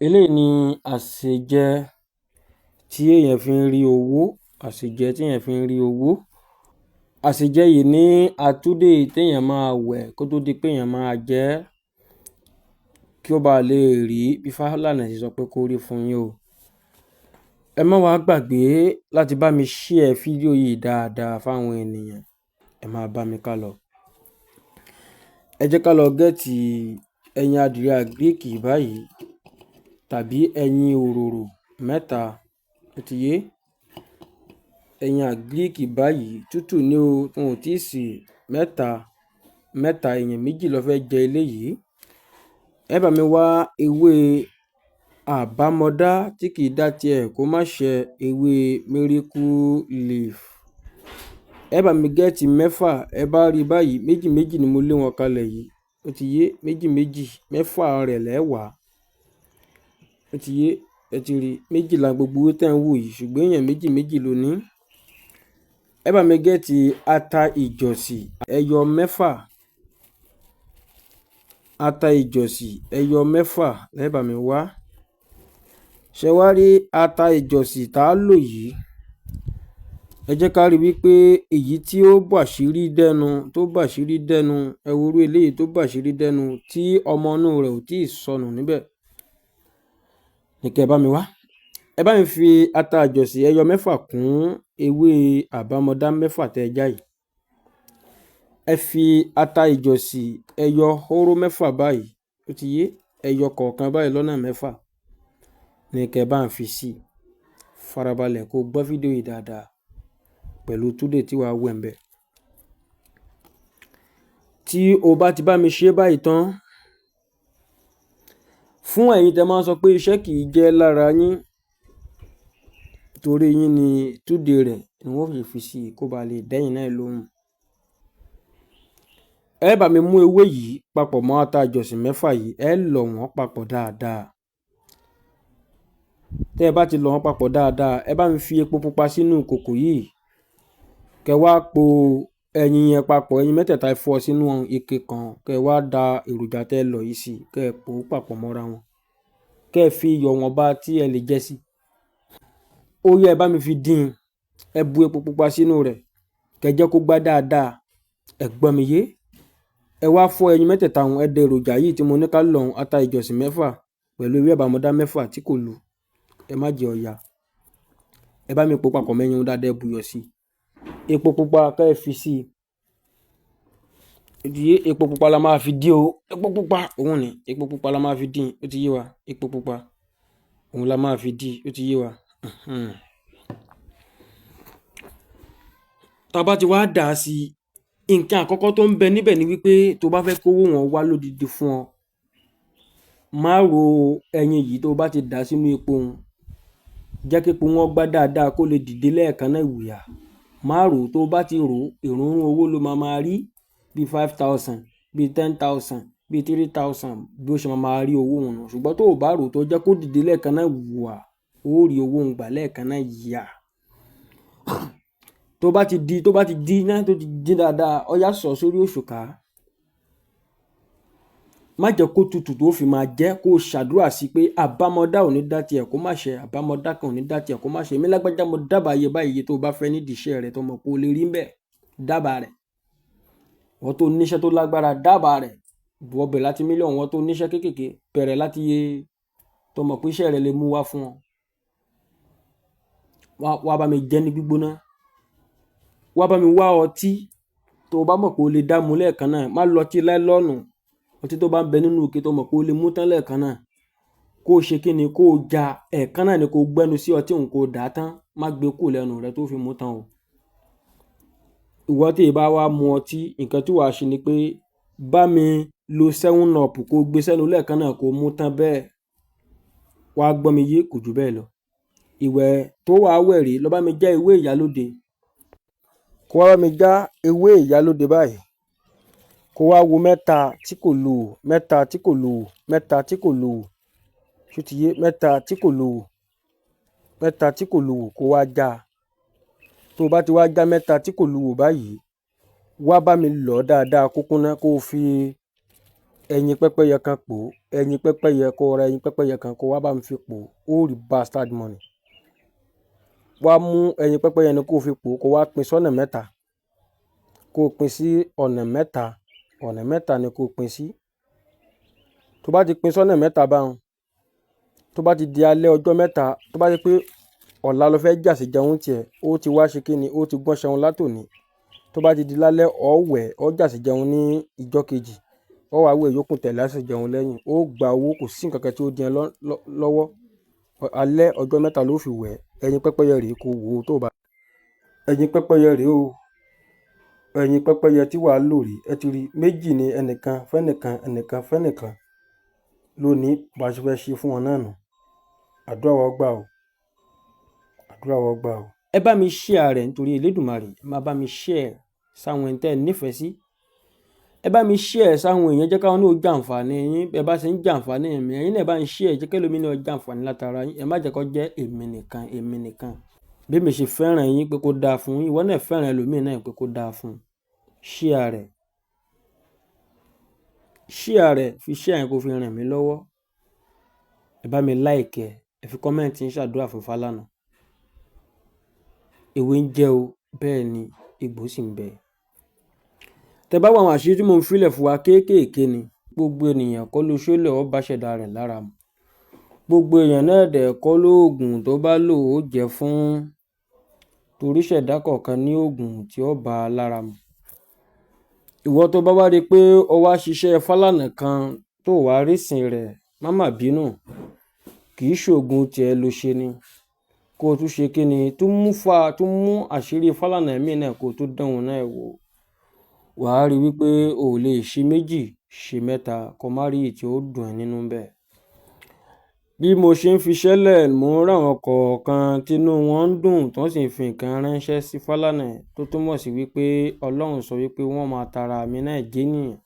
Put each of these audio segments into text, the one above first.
Eléyìí ni àsèjẹ tí èèyàn fi ń rí owó, àsèjẹ tí èèyàn fi ń rí owó. Àsèjẹ yìí ní àtúndè téèyàn máa wẹ̀ kó tó di pé èèyàn máa jẹ ẹ́, kí ó bá lè rí bí Fálànà ṣe sọ pé kó rí fún yín o. Ẹ má wá gbàgbé láti bá mi share fídíò yìí dáadáa fáwọn ènìyàn. Ẹ máa bá mi ká lọ. Ẹ jẹ́ ká lọ gẹ́ẹ̀tì ẹyin adìyẹ àgíríkì báyìí tàbí ẹyin òróró mẹ́ta. Ó ti yé ẹyin àgíríkì báyìí tútù ní o, wọn ò tíì sè mẹ́ta èèyàn méjì ló fẹ́ jẹ eléyìí. Ẹ bá mi wá ewé àbámọdá tí kì í dá tiẹ̀ kó má ṣe ewé miracle leaf. Ẹ bá mi gẹ́ẹ̀tì mẹ́fà. Ẹ bá rí báyìí méjì méjì ni mo lé wọn kalẹ̀ yìí. Ó ti yé méjì méjì, mẹ́fà rẹ̀ lẹ́wàá. Ó ti yé ẹ ti rí méjìlá gbogbo owó tẹ́ ń wò yìí ṣùgbọ́n èèyàn méjì méjì ló ní. Ẹ bá mi gẹ́ẹ̀tì ata ìjọ̀sì ẹyọ mẹ́fà. Ata ìjọ̀sì ẹyọ mẹ́fà ẹ bá mi wá. Ṣé wá rí ata ìjọ̀sì tá a lò yìí? Ẹ jẹ́ ká rí wípé èyí tí ó bàṣírí dẹnu ẹ wo irú eléyìí tó bàṣírí dẹnu tí ọmọ inú rẹ̀ ò tíì sọnù níbẹ̀. Ní kẹ́ ẹ bá mi wá. Ẹ bá mi fi ata ìjọ̀sì ẹyọ mẹ́fà kún ewé àbámọdá mẹ́fà tẹ́ ẹ já yìí. Ẹ fi ata ìjọ̀sì ẹyọ hóró mẹ́fà báyìí. Ó ti yé ẹyọ kọ̀ọ̀kan báyìí lọ́nà mẹ́fà. Ní kẹ́ ẹ bá ń fi sí. Farabalẹ̀ kó gbọ́ fídíò yìí dáadáa pẹ̀lú túdé tí wàá wẹ̀ ń bẹ̀. Tí o bá ti bá mi ṣe báyìí tán, fún ẹ̀yin tẹ́ máa ń sọ pé iṣẹ́ kì í jẹ́ lára yín, torí yín ni túdé rẹ̀ ni wọ́n fi sí kó ba lè dẹ́yìn náà lóhùn. Ẹ bá mi mú ewé yìí papọ̀ mọ́ ata ìjọ̀sì mẹ́fà yìí, ẹ lọ̀ wọ́n papọ̀ dáadáa. Tẹ́ ẹ bá ti lọ̀ wọ́n papọ̀ dáadáa, ẹ bá mi fi epo pupa sínú kòkò yìí. Kẹ́ wá po ẹyin yẹn papọ̀, ẹyin mẹ́tẹ̀ẹ̀ta ẹ fọ́ sínú ike kan. Kẹ́ wá da èròjà tẹ́ lọ̀ yìí sí, kẹ́ ẹ pò ó papọ̀ mọ́ra wọn. Kẹ́ ẹ fi iyọ̀ wọ̀nba tí ẹ lè jẹ sí. Ó yẹ ẹ bá mi fi dín. Ẹ bu epo pupa sínú rẹ̀. Kẹ́ jẹ́ kó gbá dáadáa. Ẹ gbọ́ mi yé. Ẹ wá fọ́ ẹyin mẹ́tẹ̀ẹ̀ta wọn, ẹ dẹ èròjà yìí tí mo ní ká lọ̀ ata ìjọ̀sì mẹ́fà pẹ̀lú ewé àbámọdá mẹ́fà tí kò lu. Ẹ má jẹ ọ̀ya. Ẹ bá mi po papọ̀ mẹ́yìn dáadáa, ẹ buyọ̀ sí. Epo pupa kẹ́ ẹ fi sí. Ó ti yé epo pupa la máa fi dín o. Epo pupa òun ni epo pupa la máa fi dín. Ó ti yé wa. Epo pupa òun la máa fi dín. Ó ti yé wa. Tá bá ti wá dà á sí, nǹkan àkọ́kọ́ tó ń bẹ níbẹ̀ ni wípé tó bá fẹ́ kówó wọn wá lódidi fún ọ, má ro ẹyin yìí tó bá ti dà sínú epo wọn. Jẹ́ kí epo wọn gbá dáadáa kó lè dìde lẹ́ẹ̀kan náà wùyà. Má ro tó bá ti ro ìrúnrún owó ló máa rí bí 5,000, bí 10,000, bí 3,000 bí ó ṣe máa rí owó wọn. Ṣùgbọ́n tó o bá ro tó jẹ́ kó dìde lẹ́ẹ̀kan náà wùwà, ó rí owó ń gbà lẹ́ẹ̀kan náà yà. Tó bá ti di náà tó ti dín dáadáa, ó yá sọ sórí òṣùká. Má jẹ́ kó tutù tó fi máa jẹ́, kó ṣàdúrà sí pé àbámọdá ò ní dá tiẹ̀ kó má ṣe, àbámọdá kan ò ní dá tiẹ̀ kó má ṣe. Èmi lágbájá mo dábàá iye báyìí tó bá fẹ́ nídìí iṣẹ́ rẹ̀ tó mọ̀ pé o lè rí ń bẹ̀. Dábàá rẹ̀. Wọ́n tó níṣẹ́ tó lágbára dábàá rẹ̀. Wọ́n bẹ̀rẹ̀ láti mílíọ̀nù, wọ́n tó níṣẹ́ kéékèèké bẹ̀rẹ̀ láti iye tó mọ̀ pé iṣẹ́ rẹ̀ lè mú wá fún ọ. Wá bá mi jẹ ní gbígbóná. Wá bá mi wá ọtí tó bá mọ̀ pé o lè dá mú lẹ́ẹ̀kan náà. Má lọ ọtí láìlọ́ọ̀nù. Ọtí tó bá ń bẹ nínú ike tó mọ̀ pé o lè mú tán lẹ́ẹ̀kan náà. Kó o ṣe kíni kó o ja ẹ̀ẹ̀kan náà ni kó o gbẹ́nu sí ọtí òun kó o dà á tán. Má gbé kúrò lẹ́nu rẹ tó fi mú tán o. Ìwọ tí ì bá wá mu ọtí, nǹkan tí wàá ṣe ni pé bá mi lo 7up kó o gbé sẹ́nu lẹ́ẹ̀kan náà kó o mú tán bẹ́ẹ̀. Wá gbọ́ mi yé kò jù bẹ́ẹ̀ lọ. Ìwẹ̀ tó wàá wẹ̀ rèé lọ bá mi já ewé ìyálóde. Kó wá bá mi já ewé ìyálóde báyìí. Kó wá wo mẹ́ta tí kò lò, mẹ́ta tí kò lò, mẹ́ta tí kò lò. Ṣó ti yé mẹ́ta tí kò lò, mẹ́ta tí kò lò kó wá já. Tó bá ti wá já mẹ́ta tí kò lò báyìí, wá bá mi lọ̀ dáadáa kó kúnná kó fi ẹyin pẹ́pẹ́yẹ kan pò ó, ẹyin pẹ́pẹ́yẹ kó ra ẹyin pẹ́pẹ́yẹ kan kó wá bá mi fi pò ó rí bastard money. Wá mú ẹyin pẹ́pẹ́yẹ ni kó fi pò ó, kó wá pín sọ́nà mẹ́ta, kó pín sí ọ̀nà mẹ́ta ni kó pín sí. Tó bá ti pín sọ́nà mẹ́ta báwọn, tó bá ti di alẹ́ ọjọ́ mẹ́ta, tó bá ti pé ọ̀la ló fẹ́ jàsí jẹun tiẹ̀, ó ti wá ṣe kí ni, ó ti gbọ́n ṣẹun látòní. Tó bá ti di lálẹ́ ọ̀wẹ̀ ọ jàsí jẹun ní ìjọ́ kejì, ọ wá wẹ̀ yókù tẹ̀lé àsì jẹun lẹ́yìn, ó gba owó, kò sí nǹkan kan tí ó di ẹ lọ́wọ́. Alẹ́ ọjọ́ mẹ́ta ló fi wẹ̀. Ẹyin pẹ́pẹ́yẹ rèé kó wò ó tó bá. Ẹyin pẹ́pẹ́yẹ rèé o. Ẹyin pẹ́pẹ́yẹ tí wàá lò rèé, ẹ ti rí méjì ni ẹnìkan fẹ́nìkan, ẹnìkan fẹ́nìkan lónìí bá ṣe fẹ́ ṣe fún wọn náà nù. Àdúrà wa gbà o. Àdúrà wa gbà o. Ẹ bá mi share rẹ̀ nítorí Elédùmarè, ẹ máa bá mi share sáwọn ẹni tẹ́ ẹ nífẹ̀ẹ́ sí. Ẹ bá mi share sáwọn èèyàn, jẹ́ káwọn náà jàǹfààní yín. Ẹ bá ṣe ń jàǹfààní ẹ̀mí ẹ̀yin náà bá ń share, jẹ́ kẹ́lòmí náà jàǹfààní látara yín. Ẹ má jẹ́ kó jẹ́ èmi nìkan. Bí mi ṣe fẹ́ràn yín pé kó dáa fún yín, ìwọ náà fẹ́ràn ẹlòmíì náà pé kó dáa fún. Share rẹ̀. Share rẹ̀, fi share yẹn kó fi ràn mí lọ́wọ́. Ẹ bá mi like ẹ, ẹ fi comment ń ṣàdúrà fún Fálànà. Ewé ń jẹ́ o, bẹ́ẹ̀ ni egbò sì ń bẹ. Tẹ bá wá àwọn àṣírí tí mo ń filẹ̀ fún wa kéékèèké ni. Gbogbo ènìyàn kọ́ ló ṣólẹ̀ ó bá ṣẹ̀dá rẹ̀ lára mu. Gbogbo èèyàn náà dẹ̀ kọ́ lóògùn tó bá lò ó jẹ́ fún, torí ṣẹ̀dá kọ̀ọ̀kan ní oògùn tí ó bá lára mu. Ìwọ tó bá wá rí pé ó wá ṣiṣẹ́ Fálànà kan tó wá rísìn rẹ̀, má mà bínú. Kì í ṣoògùn tiẹ̀ ló ṣe ni. Kó o tún ṣe kí ni, tún mú àṣírí Fálànà ẹ̀mí náà kó o tún dánwò náà wò. Wàá rí wípé o ò lè ṣe méjì, ṣe mẹ́ta, kó má rí tí ó dùn ẹ́ nínú bẹ́ẹ̀. Bí mo ṣe ń fi ṣẹlẹ̀, mo ń ráwọn kọ̀ọ̀kan tínú wọn ń dùn tó sì ń fi nǹkan ránṣẹ́ sí Fálànà tó túmọ̀ sí wípé Ọlọ́run sọ wípé wọ́n máa tara mi náà jẹ́ nìyẹn.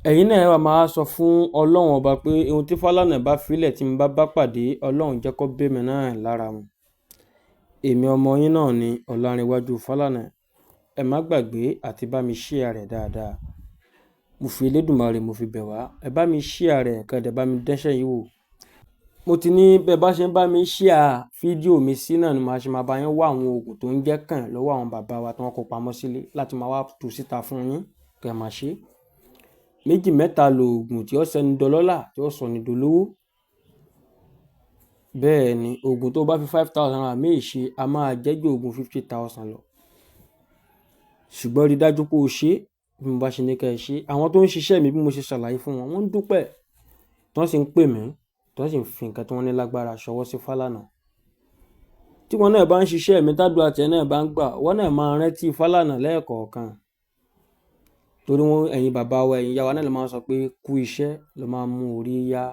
Ẹ̀yin náà wá máa sọ fún Ọlọ́run ọba pé ohun tí Fálànà bá filẹ̀ tí mo bá pàdé, Ọlọ́run jẹ́ kó bẹ́ mi náà lára mu. Èmi ọmọ yín náà ni Ọlárìnwájú Fálànà. Ẹ má gbàgbé àti bá mi share rẹ̀ dáadáa. Mo fi Elédùmarè mo fi bẹ̀ wá. Ẹ bá mi share rẹ̀ kẹ́dẹ̀ bá mi dẹ́ṣẹ̀ yìí wò. Mo ti ní bẹ́ẹ̀ bá ṣe ń bá mi share fídíò mi sí náà ni màá ṣe máa bá yín wá àwọn oògùn tó ń jẹ́ kàn lọ́wọ́ àwọn bàbá wa tí wọ́n kó pamọ́ sílé láti máa wá tú síta fún yín kẹ́ máa ṣe. 2 mẹ́ta lo oògùn tí ó sẹni dọlọ́lá tí ó sọ ní dolówó. Bẹ́ẹ̀ ni oògùn tó bá fi 5,000 naira míì ṣe, a máa jẹ́ ju oògùn 50,000 lọ. Ṣùgbọ́n rí dájú pé o ṣe bí mo bá ṣe ní kẹ́ ẹ ṣe. Àwọn tó ń ṣiṣẹ́ mi bí mo ṣe ṣàlàyé fún wọn, wọ́n ń dúpẹ́. Tí wọ́n sì ń pè mí, tí wọ́n sì ń fi nǹkan tí wọ́n ní lágbára ṣọwọ́ sí Fálànà. Tí wọn náà bá ń ṣiṣẹ́ mi, tádùá tiẹ̀ náà bá ń gbà, wọ́n náà máa rántí Fálànà lẹ́ẹ̀kọ̀ọ̀kan. Torí wọn ẹ̀yin bàbá wa, ẹ̀yin ìyá wa náà ló máa ń sọ pé kú iṣẹ́ ló máa ń mú orí yá.